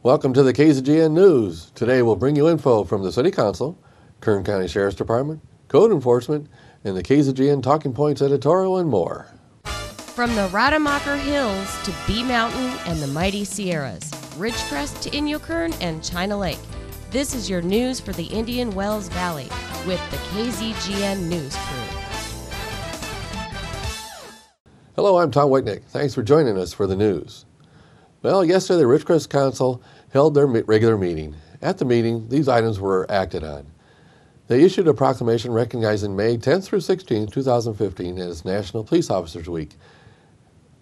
Welcome to the KZGN News. Today we'll bring you info from the City Council, Kern County Sheriff's Department, Code Enforcement, and the KZGN Talking Points editorial and more. From the Rademacher Hills to Bee Mountain and the mighty Sierras, Ridgecrest to Inyokern and China Lake, this is your news for the Indian Wells Valley with the KZGN News crew. Hello, I'm Tom Whitnick. Thanks for joining us for the news. Well, yesterday the Ridgecrest Council held their regular meeting. At the meeting, these items were acted on. They issued a proclamation recognizing May 10th through 16th, 2015 as National Police Officers Week.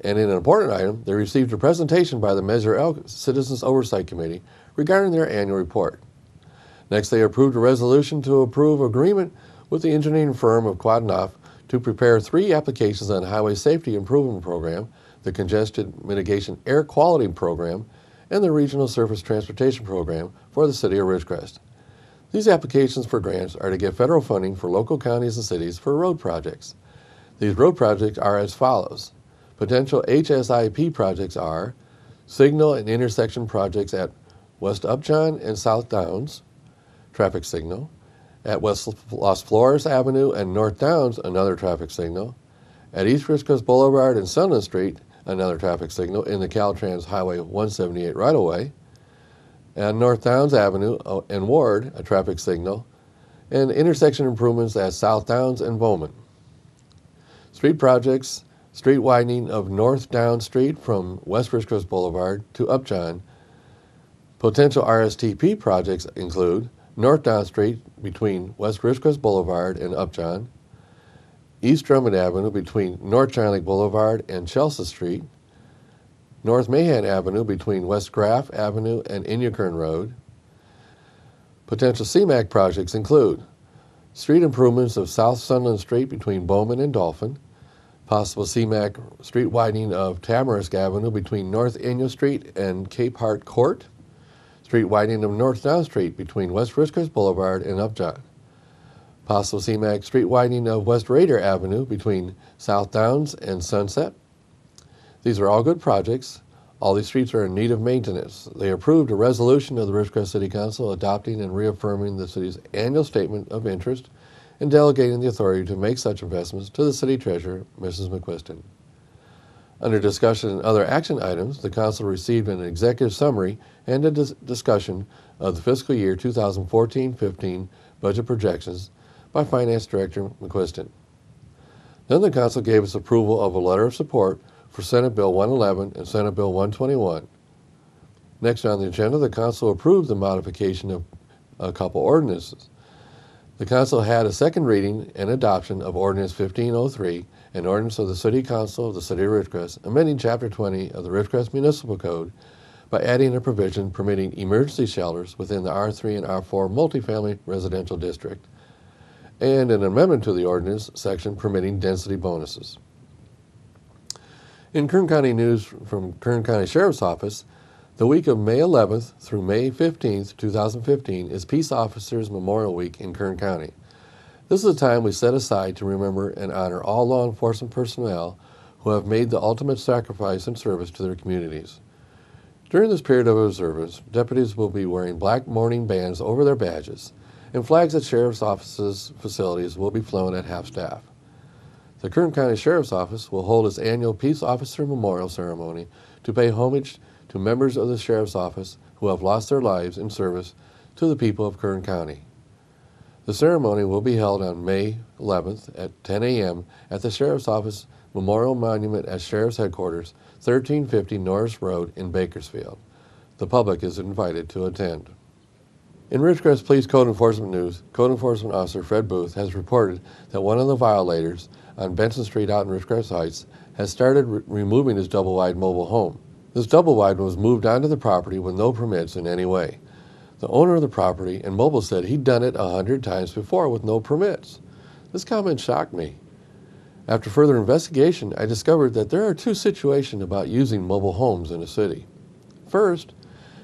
And in an important item, they received a presentation by the Measure L Citizens Oversight Committee regarding their annual report. Next, they approved a resolution to approve agreement with the engineering firm of Quadnoff to prepare 3 applications on Highway Safety Improvement Program, the Congestion Mitigation Air Quality Program, and the Regional Surface Transportation Program for the City of Ridgecrest. These applications for grants are to get federal funding for local counties and cities for road projects. These road projects are as follows. Potential HSIP projects are signal and intersection projects at West Upjohn and South Downs, traffic signal, at West Los Flores Avenue and North Downs, another traffic signal, at East Ridgecrest Boulevard and Sunland Street, another traffic signal in the Caltrans Highway 178 right-of-way, and North Downs Avenue and Ward, a traffic signal, and intersection improvements at South Downs and Bowman. Street projects, street widening of North Downs Street from West Ridgecrest Boulevard to Upjohn. Potential RSTP projects include North Downs Street between West Ridgecrest Boulevard and Upjohn, East Drummond Avenue between North China Lake Boulevard and Chelsea Street, North Mahan Avenue between West Graff Avenue and Inyokern Road. Potential CMAQ projects include street improvements of South Sunland Street between Bowman and Dolphin, possible CMAQ street widening of Tamarisk Avenue between North Inyo Street and Cape Hart Court, street widening of North Down Street between West Ridgecrest Boulevard and Upjohn, possible CMAQ street widening of West Raider Avenue between South Downs and Sunset. These are all good projects. All these streets are in need of maintenance. They approved a resolution of the Ridgecrest City Council adopting and reaffirming the city's annual statement of interest and delegating the authority to make such investments to the city treasurer, Mrs. McQuiston. Under discussion and other action items, the council received an executive summary and a discussion of the fiscal year 2014-15 budget projections by Finance Director McQuiston. Then the council gave its approval of a letter of support for Senate Bill 111 and Senate Bill 121. Next on the agenda, the council approved the modification of a couple ordinances. The council had a second reading and adoption of Ordinance 1503, an ordinance of the City Council of the City of Ridgecrest, amending Chapter 20 of the Ridgecrest Municipal Code by adding a provision permitting emergency shelters within the R3 and R4 multifamily residential district, and an amendment to the ordinance section permitting density bonuses. In Kern County news from Kern County Sheriff's Office, the week of May 11th through May 15th, 2015 is Peace Officers Memorial Week in Kern County. This is a time we set aside to remember and honor all law enforcement personnel who have made the ultimate sacrifice and service to their communities. During this period of observance, deputies will be wearing black mourning bands over their badges, and flags at sheriff's offices' facilities will be flown at half-staff. The Kern County Sheriff's Office will hold its annual Peace Officer Memorial Ceremony to pay homage to members of the Sheriff's Office who have lost their lives in service to the people of Kern County. The ceremony will be held on May 11th at 10 a.m. at the Sheriff's Office Memorial Monument at Sheriff's Headquarters, 1350 Norris Road in Bakersfield. The public is invited to attend. In Ridgecrest Police Code Enforcement News, Code Enforcement Officer Fred Booth has reported that one of the violators on Benson Street out in Ridgecrest Heights has started removing his double-wide mobile home. This double-wide was moved onto the property with no permits in any way. The owner of the property and mobile said he'd done it 100 times before with no permits. This comment shocked me. After further investigation, I discovered that there are 2 situations about using mobile homes in a city. First,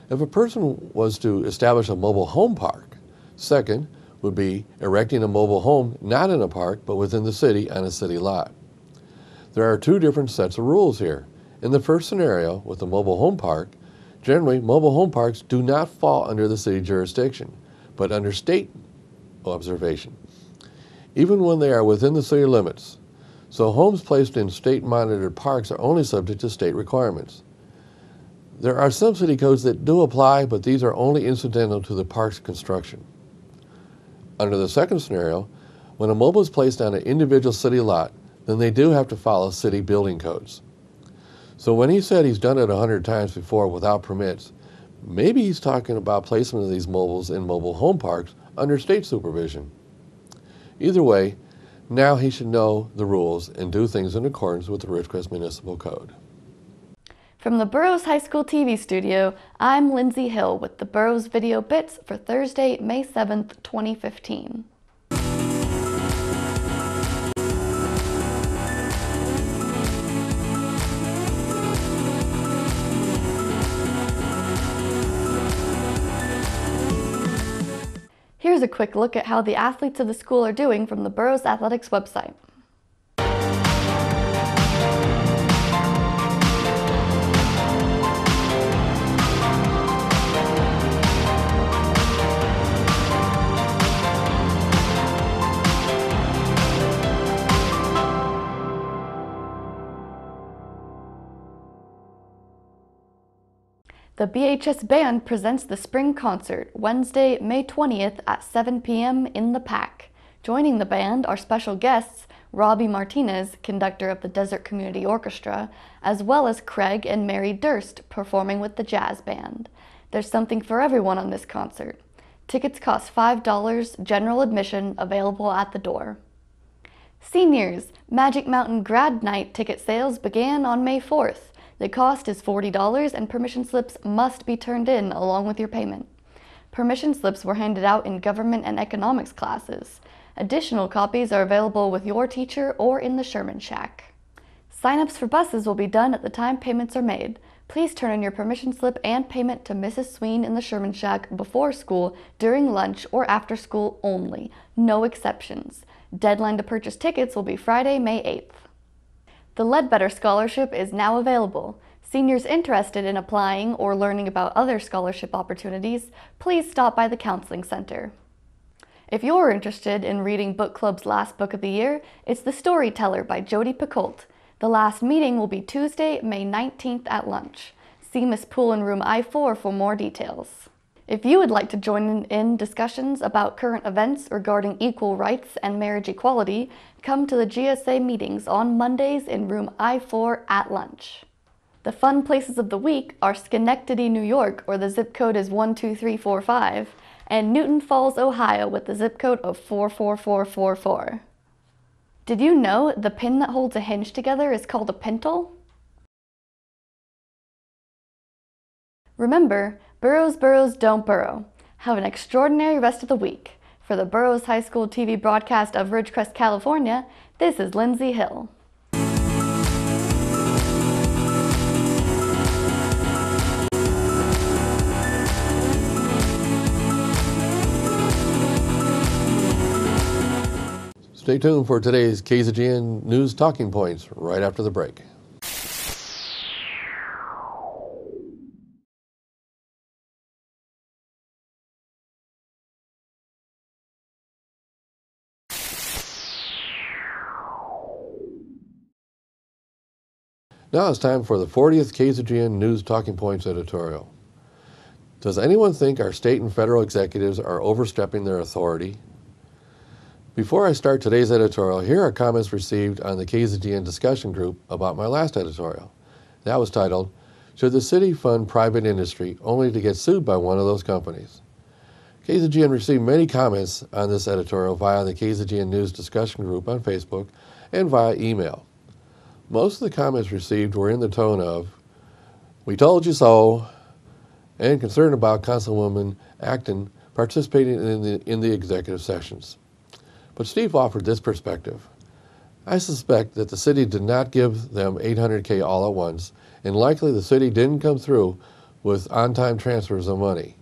if a person was to establish a mobile home park. Second would be erecting a mobile home not in a park but within the city on a city lot. There are 2 different sets of rules here. In the first scenario, with the mobile home park, Generally, mobile home parks do not fall under the city jurisdiction, but under state observation, even when they are within the city limits. So homes placed in state-monitored parks are only subject to state requirements. There are some city codes that do apply, but these are only incidental to the park's construction. Under the second scenario, when a mobile is placed on an individual city lot, then they do have to follow city building codes. So when he said he's done it 100 times before without permits, maybe he's talking about placement of these mobiles in mobile home parks under state supervision. Either way, now he should know the rules and do things in accordance with the Ridgecrest Municipal Code. From the Burroughs High School TV studio, I'm Lindsay Hill with the Burroughs Video Bits for Thursday, May 7th, 2015. Here's a quick look at how the athletes of the school are doing from the Burroughs Athletics website. The BHS Band presents the Spring Concert, Wednesday, May 20th at 7 p.m. in the PAC. Joining the band are special guests, Robbie Martinez, conductor of the Desert Community Orchestra, as well as Craig and Mary Durst, performing with the jazz band. There's something for everyone on this concert. Tickets cost $5, general admission, available at the door. Seniors, Magic Mountain Grad Night ticket sales began on May 4th. The cost is $40 and permission slips must be turned in along with your payment. Permission slips were handed out in government and economics classes. Additional copies are available with your teacher or in the Sherman Shack. Sign-ups for buses will be done at the time payments are made. Please turn in your permission slip and payment to Mrs. Sween in the Sherman Shack before school, during lunch, or after school only. No exceptions. Deadline to purchase tickets will be Friday, May 8th. The Ledbetter Scholarship is now available. Seniors interested in applying or learning about other scholarship opportunities, please stop by the Counseling Center. If you're interested in reading Book Club's last book of the year, it's The Storyteller by Jodi Picoult. The last meeting will be Tuesday, May 19th at lunch. See Miss Poole in room I-4 for more details. If you would like to join in discussions about current events regarding equal rights and marriage equality, come to the GSA meetings on Mondays in room I-4 at lunch. The fun places of the week are Schenectady, New York, where the zip code is 12345, and Newton Falls, Ohio, with the zip code of 44444. Did you know the pin that holds a hinge together is called a pintle? Remember, Burroughs don't burrow. Have an extraordinary rest of the week. For the Burroughs High School TV broadcast of Ridgecrest, California, this is Lindsay Hill. Stay tuned for today's KZGN News Talking Points right after the break. Now it's time for the 40th KZGN News Talking Points editorial. Does anyone think our state and federal executives are overstepping their authority? Before I start today's editorial, here are comments received on the KZGN discussion group about my last editorial. That was titled, "Should the city fund private industry only to get sued by one of those companies?" KZGN received many comments on this editorial via the KZGN News discussion group on Facebook and via email. Most of the comments received were in the tone of, "We told you so," and concern about Councilwoman Acton participating in the executive sessions. But Steve offered this perspective. "I suspect that the city did not give them $800K all at once, and likely the city didn't come through with on-time transfers of money.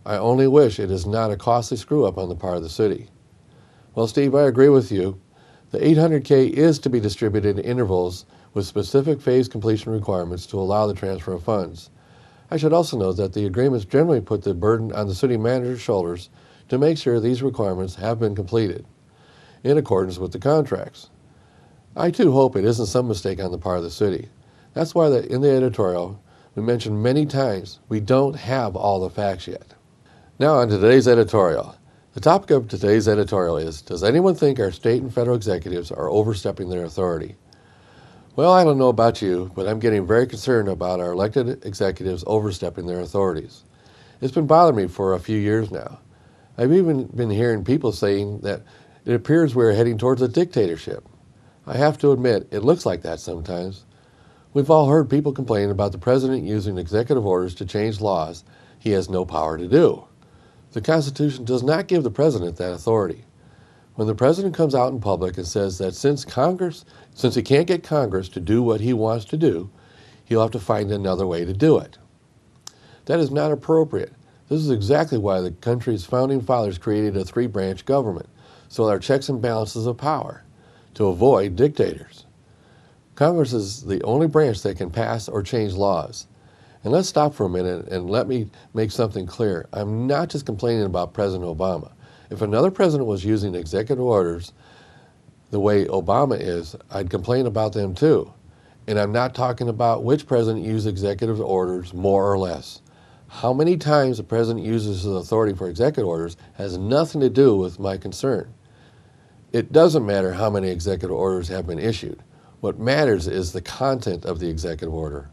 I only wish it is not a costly screw-up on the part of the city." Well, Steve, I agree with you. The $800K is to be distributed in intervals with specific phase completion requirements to allow the transfer of funds. I should also note that the agreements generally put the burden on the city manager's shoulders to make sure these requirements have been completed in accordance with the contracts. I too hope it isn't some mistake on the part of the city. That's why in the editorial we mentioned many times we don't have all the facts yet. Now on to today's editorial. The topic of today's editorial is, does anyone think our state and federal executives are overstepping their authority? Well, I don't know about you, but I'm getting very concerned about our elected executives overstepping their authorities. It's been bothering me for a few years now. I've even been hearing people saying that it appears we're heading towards a dictatorship. I have to admit, it looks like that sometimes. We've all heard people complain about the president using executive orders to change laws he has no power to do. The Constitution does not give the president that authority. When the president comes out in public and says that since he can't get Congress to do what he wants to do, he'll have to find another way to do it. That is not appropriate. This is exactly why the country's founding fathers created a three-branch government, so there are checks and balances of power, to avoid dictators. Congress is the only branch that can pass or change laws. And let's stop for a minute and let me make something clear. I'm not just complaining about President Obama. If another president was using executive orders the way Obama is, I'd complain about them too. And I'm not talking about which president used executive orders more or less. How many times the president uses his authority for executive orders has nothing to do with my concern. It doesn't matter how many executive orders have been issued. What matters is the content of the executive order.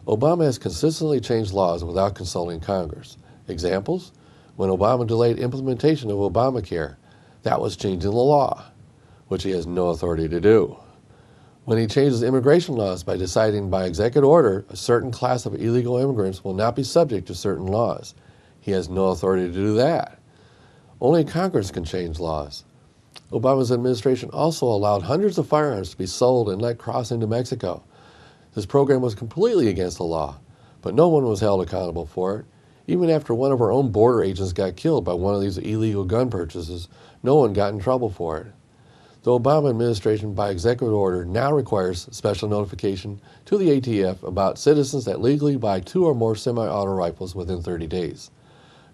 Obama has consistently changed laws without consulting Congress. Examples? When Obama delayed implementation of Obamacare, that was changing the law, which he has no authority to do. When he changes immigration laws by deciding by executive order a certain class of illegal immigrants will not be subject to certain laws, he has no authority to do that. Only Congress can change laws. Obama's administration also allowed hundreds of firearms to be sold and let cross into Mexico. This program was completely against the law, but no one was held accountable for it. Even after one of our own border agents got killed by one of these illegal gun purchases, no one got in trouble for it. The Obama administration, by executive order, now requires special notification to the ATF about citizens that legally buy 2 or more semi-auto rifles within 30 days.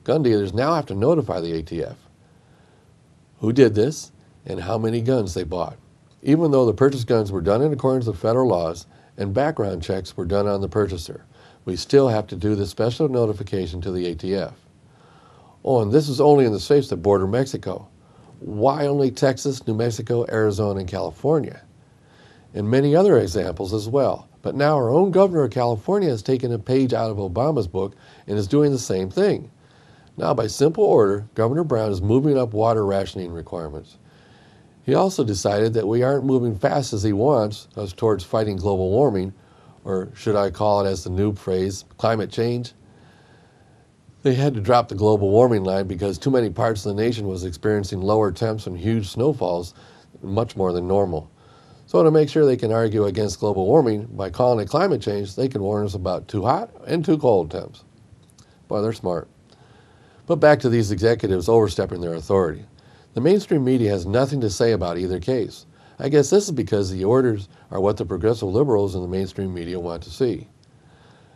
Gun dealers now have to notify the ATF who did this and how many guns they bought. Even though the purchased guns were done in accordance with federal laws and background checks were done on the purchaser, we still have to do this special notification to the ATF. Oh, and this is only in the states that border Mexico. Why only Texas, New Mexico, Arizona, and California? And many other examples as well. But now our own governor of California has taken a page out of Obama's book and is doing the same thing. Now, by simple order, Governor Brown is moving up water rationing requirements. He also decided that we aren't moving fast as he wants us towards fighting global warming, or should I call it as the noob phrase, climate change. They had to drop the global warming line because too many parts of the nation was experiencing lower temps and huge snowfalls, much more than normal. So to make sure they can argue against global warming by calling it climate change, they can warn us about too hot and too cold temps. Boy, they're smart. But back to these executives overstepping their authority. The mainstream media has nothing to say about either case. I guess this is because the orders are what the progressive liberals in the mainstream media want to see.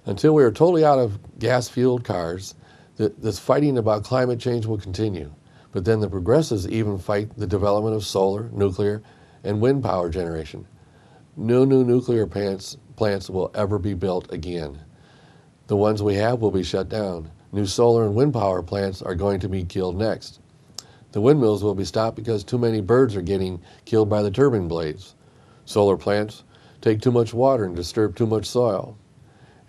Until we are totally out of gas-fueled cars, this fighting about climate change will continue. But then the progressives even fight the development of solar, nuclear, and wind power generation. No new nuclear plants will ever be built again. The ones we have will be shut down. New solar and wind power plants are going to be killed next. The windmills will be stopped because too many birds are getting killed by the turbine blades. Solar plants take too much water and disturb too much soil.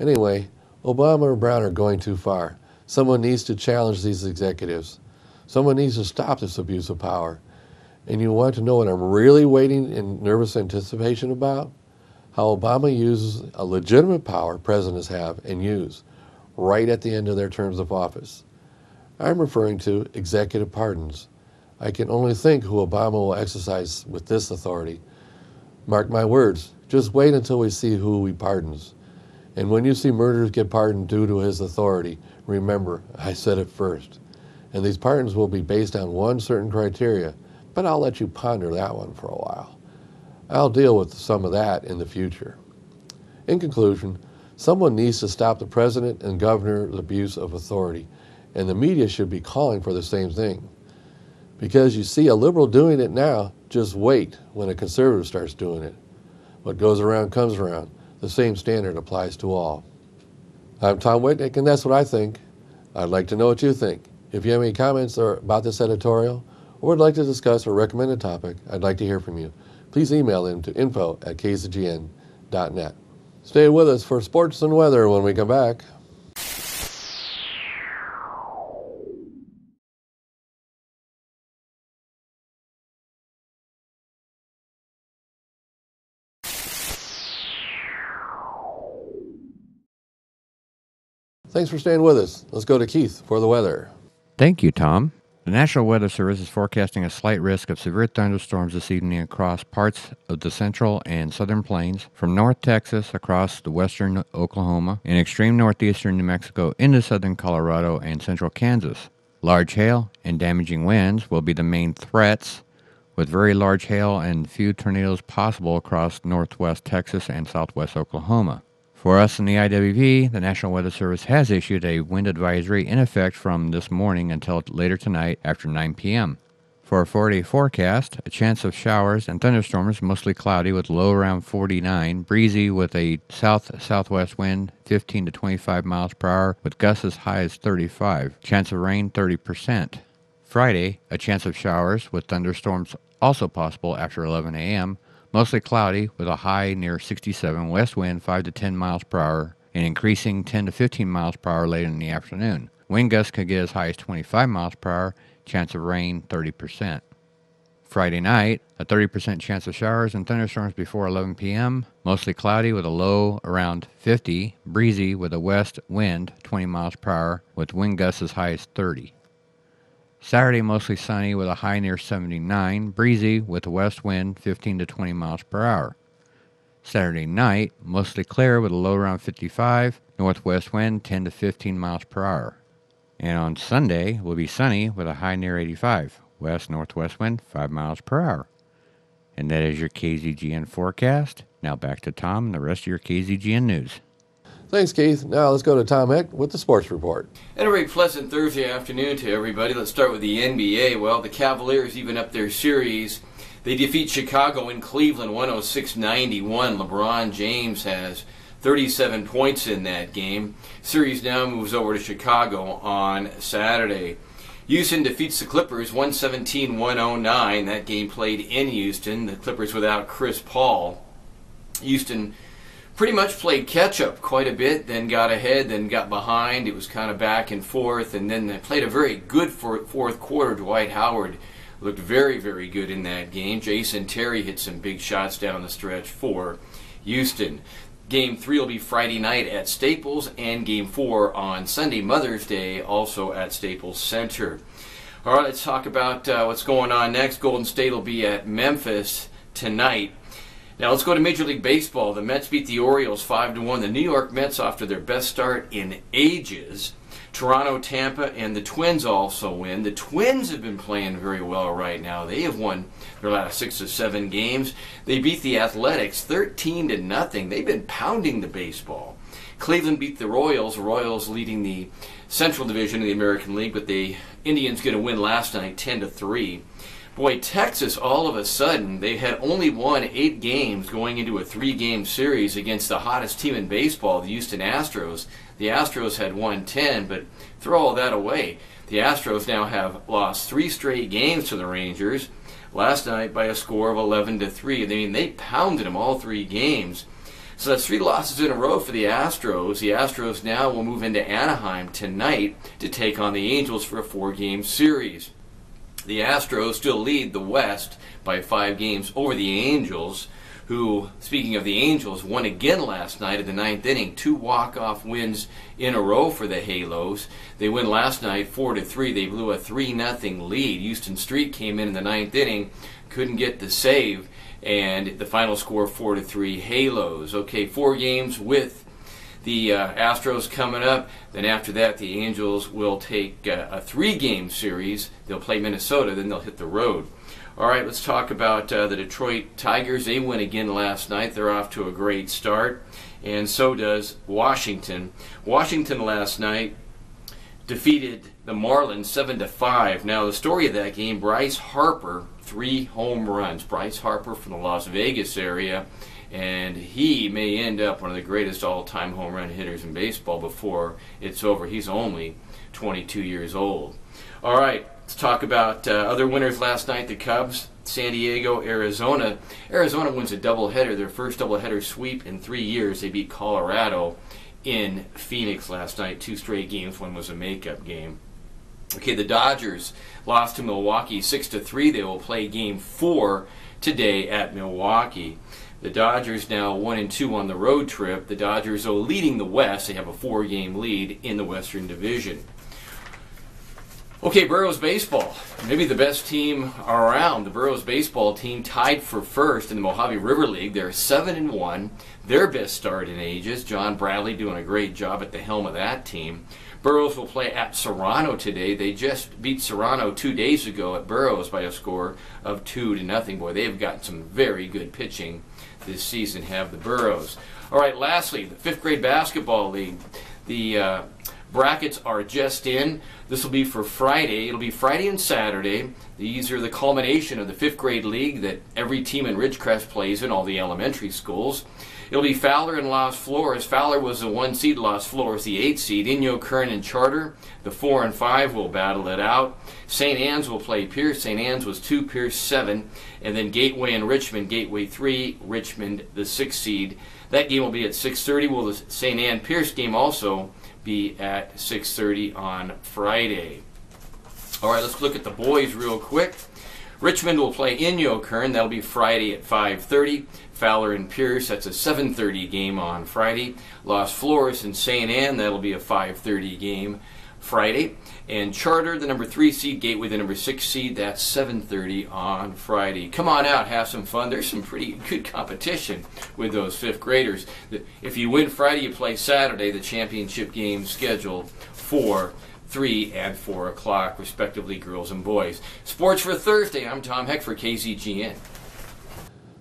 Anyway, Obama and Brown are going too far. Someone needs to challenge these executives. Someone needs to stop this abuse of power. And you want to know what I'm really waiting in nervous anticipation about? How Obama uses a legitimate power presidents have and use right at the end of their terms of office. I'm referring to executive pardons. I can only think who Obama will exercise with this authority. Mark my words, just wait until we see who he pardons. And when you see murderers get pardoned due to his authority, remember, I said it first. And these pardons will be based on one certain criteria, but I'll let you ponder that one for a while. I'll deal with some of that in the future. In conclusion, Someone needs to stop the president and governor's abuse of authority, and the media should be calling for the same thing. Because you see a liberal doing it now, just wait when a conservative starts doing it. What goes around comes around. The same standard applies to all. I'm Tom Whitnick, and that's what I think. I'd like to know what you think. If you have any comments about this editorial, or would like to discuss or recommend a topic, I'd like to hear from you. Please email them to info@kzgn.net. Stay with us for sports and weather when we come back. Thanks for staying with us. Let's go to Keith for the weather. Thank you, Tom. The National Weather Service is forecasting a slight risk of severe thunderstorms this evening across parts of the central and southern plains, from North Texas across the western Oklahoma and extreme northeastern New Mexico into southern Colorado and central Kansas. Large hail and damaging winds will be the main threats, with very large hail and few tornadoes possible across northwest Texas and southwest Oklahoma. For us in the IWV, the National Weather Service has issued a wind advisory in effect from this morning until later tonight after 9 p.m. For a 4-day forecast, a chance of showers and thunderstorms, mostly cloudy with low around 49, breezy with a south-southwest wind 15 to 25 miles per hour with gusts as high as 35. Chance of rain 30%. Friday, a chance of showers with thunderstorms also possible after 11 a.m., mostly cloudy with a high near 67, west wind 5 to 10 miles per hour, and increasing 10 to 15 miles per hour later in the afternoon. Wind gusts could get as high as 25 miles per hour, chance of rain 30%. Friday night, a 30% chance of showers and thunderstorms before 11 p.m., mostly cloudy with a low around 50, breezy with a west wind 20 miles per hour, with wind gusts as high as 30. Saturday, mostly sunny with a high near 79, breezy with a west wind 15 to 20 miles per hour. Saturday night, mostly clear with a low around 55, northwest wind 10 to 15 miles per hour. And on Sunday, will be sunny with a high near 85, west-northwest wind 5 miles per hour. And that is your KZGN forecast. Now back to Tom and the rest of your KZGN news. Thanks, Keith. Now let's go to Tom Heck with the sports report. And a very pleasant Thursday afternoon to everybody. Let's start with the NBA. Well, the Cavaliers even up their series. They defeat Chicago in Cleveland 106-91. LeBron James has 37 points in that game. Series now moves over to Chicago on Saturday. Houston defeats the Clippers 117-109. That game played in Houston. The Clippers without Chris Paul. Houston pretty much played catch-up quite a bit, then got ahead, then got behind. It was kind of back and forth, and then they played a very good fourth quarter. Dwight Howard looked very, very good in that game. Jason Terry hit some big shots down the stretch for Houston. Game 3 will be Friday night at Staples, and Game 4 on Sunday, Mother's Day, also at Staples Center. All right, let's talk about what's going on next. Golden State will be at Memphis tonight. Now let's go to Major League Baseball. The Mets beat the Orioles 5-1. The New York Mets off to their best start in ages. Toronto, Tampa, and the Twins also win. The Twins have been playing very well right now. They have won their last 6 or 7 games. They beat the Athletics 13-0. They've been pounding the baseball. Cleveland beat the Royals. Royals leading the Central Division of the American League, but the Indians get a win last night 10-3. Boy, Texas, all of a sudden, they had only won 8 games going into a 3-game series against the hottest team in baseball, the Houston Astros. The Astros had won 10, but throw all that away. The Astros now have lost 3 straight games to the Rangers, last night by a score of 11-3. I mean, they pounded them all 3 games. So that's 3 losses in a row for the Astros. The Astros now will move into Anaheim tonight to take on the Angels for a 4-game series. The Astros still lead the West by 5 games over the Angels, who, speaking of the Angels, won again last night in the 9th inning. 2 walk-off wins in a row for the Halos. They win last night 4-3. They blew a 3-0 lead. Houston Street came in the 9th inning, couldn't get the save, and the final score 4-3 Halos. Okay, 4 games with the Astros coming up. Then after that, the Angels will take a 3-game series. They'll play Minnesota, then they'll hit the road. All right, let's talk about the Detroit Tigers. They win again last night. They're off to a great start, and so does Washington. Washington last night defeated the Marlins 7-5. Now, the story of that game, Bryce Harper, 3 home runs. Bryce Harper from the Las Vegas area, and he may end up one of the greatest all-time home run hitters in baseball before it's over. He's only 22 years old. All right, let's talk about other winners last night. The Cubs, San Diego, Arizona. Arizona wins a doubleheader, their first doubleheader sweep in 3 years. They beat Colorado in Phoenix last night. 2 straight games. One was a makeup game. Okay, the Dodgers lost to Milwaukee 6-3. They will play Game 4 today at Milwaukee. The Dodgers now 1-2 on the road trip. The Dodgers, though, leading the West. They have a 4-game lead in the Western Division. Okay, Burroughs baseball, maybe the best team around. The Burroughs baseball team tied for first in the Mojave River League. They're 7-1, their best start in ages. John Bradley doing a great job at the helm of that team. Burroughs will play at Serrano today. They just beat Serrano 2 days ago at Burroughs by a score of 2-0. Boy, they've got some very good pitching this season, have the Burroughs. All right, lastly, the 5th grade basketball league. The brackets are just in. This will be for Friday. It'll be Friday and Saturday. These are the culmination of the 5th grade league that every team in Ridgecrest plays in, all the elementary schools. It'll be Fowler and Las Flores. Fowler was the 1 seed, Las Flores the 8 seed. Inyo, Kern, and Charter, the 4 and 5, will battle it out. St. Anne's will play Pierce. St. Anne's was 2, Pierce 7. And then Gateway and Richmond. Gateway 3, Richmond the 6 seed. That game will be at 6:30. Will the St. Anne Pierce game also be at 6:30 on Friday? All right, let's look at the boys real quick. Richmond will play Inyo Kern. That'll be Friday at 5:30. Fowler and Pierce, that's a 7:30 game on Friday. Las Flores and St. Anne, that'll be a 5:30 game Friday. And Charter, the number 3 seed, Gateway, the number 6 seed, that's 7:30 on Friday. Come on out, have some fun. There's some pretty good competition with those 5th graders. If you win Friday, you play Saturday, the championship game scheduled for 3 and 4 o'clock, respectively, girls and boys. Sports for Thursday. I'm Tom Heck for KZGN.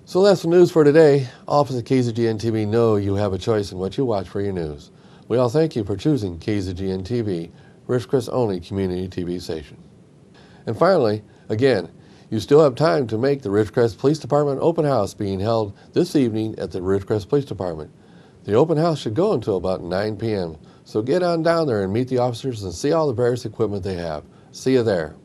So that's the news for today. All of us at KZGN-TV know you have a choice in what you watch for your news. We all thank you for choosing KZGN-TV, Ridgecrest's only community TV station. And finally, again, you still have time to make the Ridgecrest Police Department open house being held this evening at the Ridgecrest Police Department. The open house should go until about 9 p.m., so get on down there and meet the officers and see all the various equipment they have. See you there.